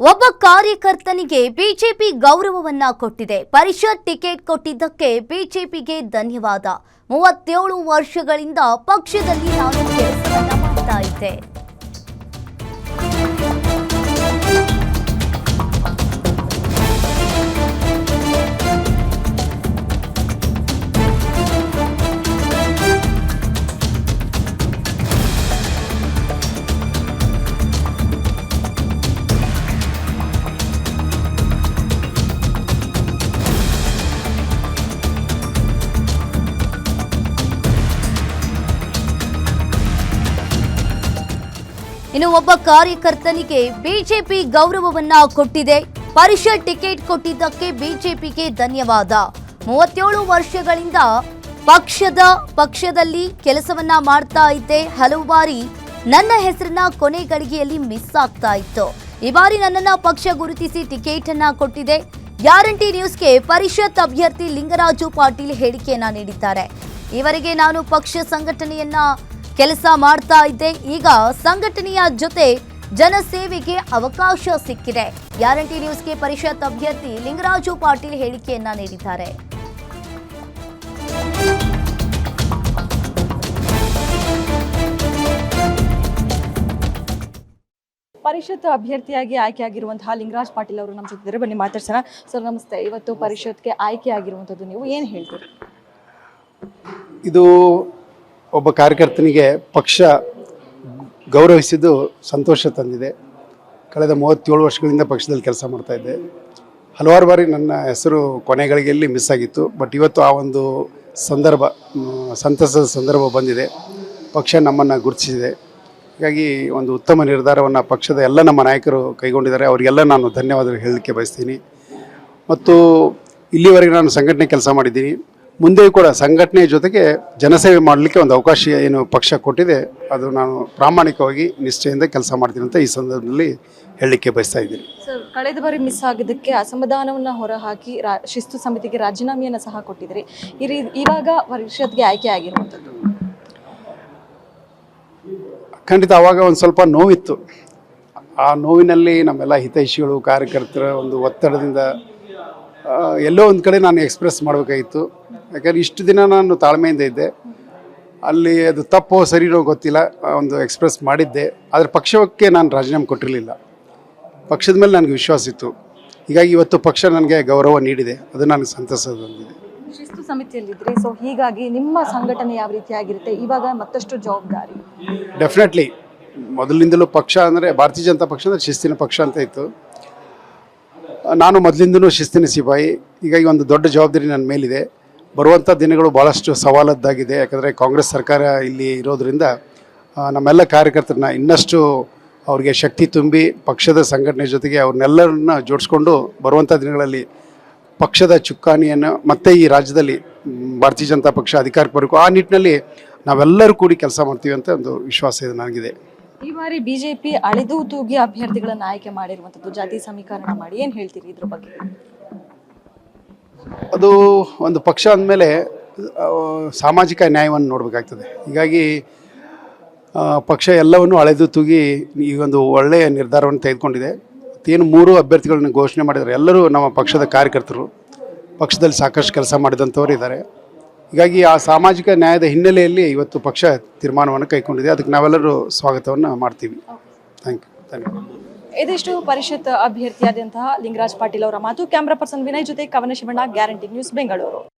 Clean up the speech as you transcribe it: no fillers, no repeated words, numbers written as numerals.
ಒಬ್ಬ ಕಾರ್ಯಕರ್ತನಿಗೆ ಬಿಜೆಪಿ ಗೌರವವನ್ನ ಕೊಟ್ಟಿದೆ. ಪರಿಷತ್ ಟಿಕೆಟ್ ಕೊಟ್ಟಿದ್ದಕ್ಕೆ ಬಿಜೆಪಿಗೆ ಧನ್ಯವಾದ. 37 ವರ್ಷಗಳಿಂದ ಪಕ್ಷದಲ್ಲಿ ನಾನು ಕೆಲಸವನ್ನ ಮಾಡ್ತಾ ಇದ್ದೆ. ಇನ್ನು ಒಬ್ಬ ಕಾರ್ಯಕರ್ತನಿಗೆ ಬಿಜೆಪಿ ಗೌರವವನ್ನ ಕೊಟ್ಟಿದೆ. ಪರಿಷತ್ ಟಿಕೆಟ್ ಕೊಟ್ಟಿದ್ದಕ್ಕೆ ಬಿಜೆಪಿಗೆ ಧನ್ಯವಾದ. 37 ವರ್ಷಗಳಿಂದ ಪಕ್ಷದಲ್ಲಿ ಕೆಲಸವನ್ನ ಮಾಡ್ತಾ ಇದ್ದೆ. ಹಲವು ಬಾರಿ ನನ್ನ ಹೆಸರನ್ನ ಕೊನೆ ಗಳಿಗೆಯಲ್ಲಿ ಮಿಸ್ ಆಗ್ತಾ ಇತ್ತು. ಈ ಬಾರಿ ನನ್ನನ್ನ ಪಕ್ಷ ಗುರುತಿಸಿ ಟಿಕೆಟ್ ಅನ್ನ ಕೊಟ್ಟಿದೆ. ಗ್ಯಾರಂಟಿ ನ್ಯೂಸ್ಗೆ ಪರಿಷತ್ ಅಭ್ಯರ್ಥಿ ಲಿಂಗರಾಜು ಪಾಟೀಲ್ ಹೇಳಿಕೆಯನ್ನ ನೀಡಿದ್ದಾರೆ. ಈವರೆಗೆ ನಾನು ಪಕ್ಷ ಸಂಘಟನೆಯನ್ನ ಕೆಲಸ ಮಾಡ್ತಾ ಇದ್ದೆ. ಈಗ ಸಂಘಟನೆಯ ಜೊತೆ ಜನಸೇವೆಗೆ ಅವಕಾಶ ಸಿಕ್ಕಿದೆ. ಗ್ಯಾರಂಟಿ ನ್ಯೂಸ್ಗೆ ಪರಿಷತ್ ಅಭ್ಯರ್ಥಿ ಲಿಂಗರಾಜು ಪಾಟೀಲ್ ಹೇಳಿಕೆಯನ್ನ ನೀಡಿದ್ದಾರೆ. ಪರಿಷತ್ ಅಭ್ಯರ್ಥಿಯಾಗಿ ಆಯ್ಕೆಯಾಗಿರುವಂತಹ ಲಿಂಗರಾಜ್ ಪಾಟೀಲ್ ಅವರು ನಮ್ಮ ಜೊತೆ ಬನ್ನಿ ಮಾತಾಡ್ಸೋಣ. ಸರ್ ನಮಸ್ತೆ. ಇವತ್ತು ಪರಿಷತ್ಗೆ ಆಯ್ಕೆ ಆಗಿರುವಂಥದ್ದು, ನೀವು ಏನು ಹೇಳ್ತೀರಿ? ಇದು ಒಬ್ಬ ಕಾರ್ಯಕರ್ತನಿಗೆ ಪಕ್ಷ ಗೌರವಿಸಿದ್ದು ಸಂತೋಷ ತಂದಿದೆ. ಕಳೆದ 37 ವರ್ಷಗಳಿಂದ ಪಕ್ಷದಲ್ಲಿ ಕೆಲಸ ಮಾಡ್ತಾಯಿದ್ದೆ. ಹಲವಾರು ಬಾರಿ ನನ್ನ ಹೆಸರು ಕೊನೆಗಳಿಗೆಯಲ್ಲಿ ಮಿಸ್ ಆಗಿತ್ತು. ಬಟ್ ಇವತ್ತು ಆ ಒಂದು ಸಂತಸದ ಸಂದರ್ಭ ಬಂದಿದೆ. ಪಕ್ಷ ನಮ್ಮನ್ನು ಗುರುತಿಸಿದೆ. ಹೀಗಾಗಿ ಒಂದು ಉತ್ತಮ ನಿರ್ಧಾರವನ್ನು ಪಕ್ಷದ ಎಲ್ಲ ನಮ್ಮ ನಾಯಕರು ಕೈಗೊಂಡಿದ್ದಾರೆ. ಅವರಿಗೆಲ್ಲ ನಾನು ಧನ್ಯವಾದ ಹೇಳಲಿಕ್ಕೆ ಬಯಸ್ತೀನಿ. ಮತ್ತು ಇಲ್ಲಿವರೆಗೆ ನಾನು ಸಂಘಟನೆ ಕೆಲಸ ಮಾಡಿದ್ದೀನಿ. ಮುಂದೆಯೂ ಕೂಡ ಸಂಘಟನೆಯ ಜೊತೆಗೆ ಜನಸೇವೆ ಮಾಡಲಿಕ್ಕೆ ಒಂದು ಅವಕಾಶ ಏನು ಪಕ್ಷ ಕೊಟ್ಟಿದೆ, ಅದು ನಾನು ಪ್ರಾಮಾಣಿಕವಾಗಿ ನಿಷ್ಠೆಯಿಂದ ಕೆಲಸ ಮಾಡ್ತೀನಿ ಅಂತ ಈ ಸಂದರ್ಭದಲ್ಲಿ ಹೇಳಲಿಕ್ಕೆ ಬಯಸ್ತಾ ಇದ್ದೀನಿ. ಸರ್, ಕಳೆದ ಬಾರಿ ಮಿಸ್ ಆಗಿದ್ದಕ್ಕೆ ಅಸಮಾಧಾನವನ್ನು ಹೊರಹಾಕಿ ಶಿಸ್ತು ಸಮಿತಿಗೆ ರಾಜೀನಾಮೆಯನ್ನು ಸಹ ಕೊಟ್ಟಿದ್ರಿ. ಇವಾಗ ಪರಿಷತ್ಗೆ ಆಯ್ಕೆ ಆಗಿರುವಂಥದ್ದು ಖಂಡಿತ ಆವಾಗ ಒಂದು ಸ್ವಲ್ಪ ನೋವಿತ್ತು. ಆ ನೋವಿನಲ್ಲಿ ನಮ್ಮೆಲ್ಲ ಹಿತೈಷಿಗಳು ಕಾರ್ಯಕರ್ತರ ಒಂದು ಒತ್ತಡದಿಂದ ಎಲ್ಲೋ ಒಂದು ಕಡೆ ನಾನು ಎಕ್ಸ್ಪ್ರೆಸ್ ಮಾಡಬೇಕಾಗಿತ್ತು. ಯಾಕಂದರೆ ಇಷ್ಟು ದಿನ ನಾನು ತಾಳ್ಮೆಯಿಂದ ಇದ್ದೆ. ಅಲ್ಲಿ ಅದು ತಪ್ಪೋ ಸರಿನೋ ಗೊತ್ತಿಲ್ಲ, ಒಂದು ಎಕ್ಸ್ಪ್ರೆಸ್ ಮಾಡಿದ್ದೆ. ಆದರೆ ಪಕ್ಷಕ್ಕೆ ನಾನು ರಾಜೀನಾಮೆ ಕೊಟ್ಟಿರಲಿಲ್ಲ. ಪಕ್ಷದ ಮೇಲೆ ನನಗೆ ವಿಶ್ವಾಸ ಇತ್ತು. ಹೀಗಾಗಿ ಇವತ್ತು ಪಕ್ಷ ನನಗೆ ಗೌರವ ನೀಡಿದೆ. ಅದು ನನಗೆ ಸಂತಸದೊಂದಿದೆ. ಶಿಸ್ತು ಸಮಿತಿಯಲ್ಲಿದ್ದರೆ, ಸೊ ಹೀಗಾಗಿ ನಿಮ್ಮ ಸಂಘಟನೆ ಯಾವ ರೀತಿ ಆಗಿರುತ್ತೆ? ಇವಾಗ ಮತ್ತಷ್ಟು ಜವಾಬ್ದಾರಿ. ಡೆಫಿನೆಟ್ಲಿ ಮೊದಲಿಂದಲೂ ಪಕ್ಷ ಅಂದರೆ ಭಾರತೀಯ ಜನತಾ ಪಕ್ಷ ಅಂದರೆ ಶಿಸ್ತಿನ ಪಕ್ಷ ಅಂತ ಇತ್ತು. ನಾನು ಮೊದಲಿಂದಲೂ ಶಿಸ್ತಿನ ಸಿಪಾಯಿ. ಹೀಗಾಗಿ ಒಂದು ದೊಡ್ಡ ಜವಾಬ್ದಾರಿ ನನ್ನ ಮೇಲಿದೆ. ಬರುವಂಥ ದಿನಗಳು ಭಾಳಷ್ಟು ಸವಾಲದ್ದಾಗಿದೆ. ಯಾಕಂದರೆ ಕಾಂಗ್ರೆಸ್ ಸರ್ಕಾರ ಇಲ್ಲಿ ಇರೋದರಿಂದ ನಮ್ಮೆಲ್ಲ ಕಾರ್ಯಕರ್ತರನ್ನ ಇನ್ನಷ್ಟು ಅವ್ರಿಗೆ ಶಕ್ತಿ ತುಂಬಿ ಪಕ್ಷದ ಸಂಘಟನೆ ಜೊತೆಗೆ ಅವ್ರನ್ನೆಲ್ಲರನ್ನ ಜೋಡಿಸ್ಕೊಂಡು ಬರುವಂಥ ದಿನಗಳಲ್ಲಿ ಪಕ್ಷದ ಚುಕ್ಕಾಣಿಯನ್ನು ಮತ್ತೆ ಈ ರಾಜ್ಯದಲ್ಲಿ ಭಾರತೀಯ ಜನತಾ ಪಕ್ಷ ಅಧಿಕಾರಕ್ಕೆ ಬರಬೇಕು. ಆ ನಿಟ್ಟಿನಲ್ಲಿ ನಾವೆಲ್ಲರೂ ಕೂಡಿ ಕೆಲಸ ಮಾಡ್ತೀವಿ ಅಂತ ಒಂದು ವಿಶ್ವಾಸ ಇದೆ ನನಗಿದೆ. ಈ ಬಾರಿ ಬಿಜೆಪಿ ಅಳೆದು ತೂಗಿ ಅಭ್ಯರ್ಥಿಗಳನ್ನು ಆಯ್ಕೆ ಮಾಡಿರುವಂಥದ್ದು, ಜಾತಿ ಸಮೀಕರಣ ಮಾಡಿ, ಏನು ಹೇಳ್ತೀರಿ ಇದ್ರ ಬಗ್ಗೆ? ಅದು ಒಂದು ಪಕ್ಷ ಅಂದಮೇಲೆ ಸಾಮಾಜಿಕ ನ್ಯಾಯವನ್ನು ನೋಡಬೇಕಾಗ್ತದೆ. ಹೀಗಾಗಿ ಪಕ್ಷ ಎಲ್ಲವನ್ನು ಅಳೆದು ತೂಗಿ ಈ ಒಂದು ಒಳ್ಳೆಯ ನಿರ್ಧಾರವನ್ನು ತೆಗೆದುಕೊಂಡಿದೆ. ಏನು 3 ಅಭ್ಯರ್ಥಿಗಳನ್ನ ಘೋಷಣೆ ಮಾಡಿದ್ದಾರೆ. ಎಲ್ಲರೂ ನಮ್ಮ ಪಕ್ಷದ ಕಾರ್ಯಕರ್ತರು, ಪಕ್ಷದಲ್ಲಿ ಸಾಕಷ್ಟು ಕೆಲಸ ಮಾಡಿದಂಥವ್ರು ಇದ್ದಾರೆ. ಹೀಗಾಗಿ ಆ ಸಾಮಾಜಿಕ ನ್ಯಾಯದ ಹಿನ್ನೆಲೆಯಲ್ಲಿ ಇವತ್ತು ಪಕ್ಷ ತೀರ್ಮಾನವನ್ನು ಕೈಗೊಂಡಿದೆ. ಅದಕ್ಕೆ ನಾವೆಲ್ಲರೂ ಸ್ವಾಗತವನ್ನು ಮಾಡ್ತೀವಿ. Thank you. ಧನ್ಯವಾದ. ಇದಿಷ್ಟು ಪರಿಷತ್ ಅಭ್ಯರ್ಥಿಯಾದಂತಹ ಲಿಂಗರಾಜ್ ಪಾಟೀಲ್ ಅವರ ಮಾತು. ಕ್ಯಾಮ್ರಾ ಪರ್ಸನ್ ವಿನಯ್ ಜೊತೆ ಕವನ ಶಿವಣ್ಣ, ಗ್ಯಾರಂಟಿ ನ್ಯೂಸ್, ಬೆಂಗಳೂರು.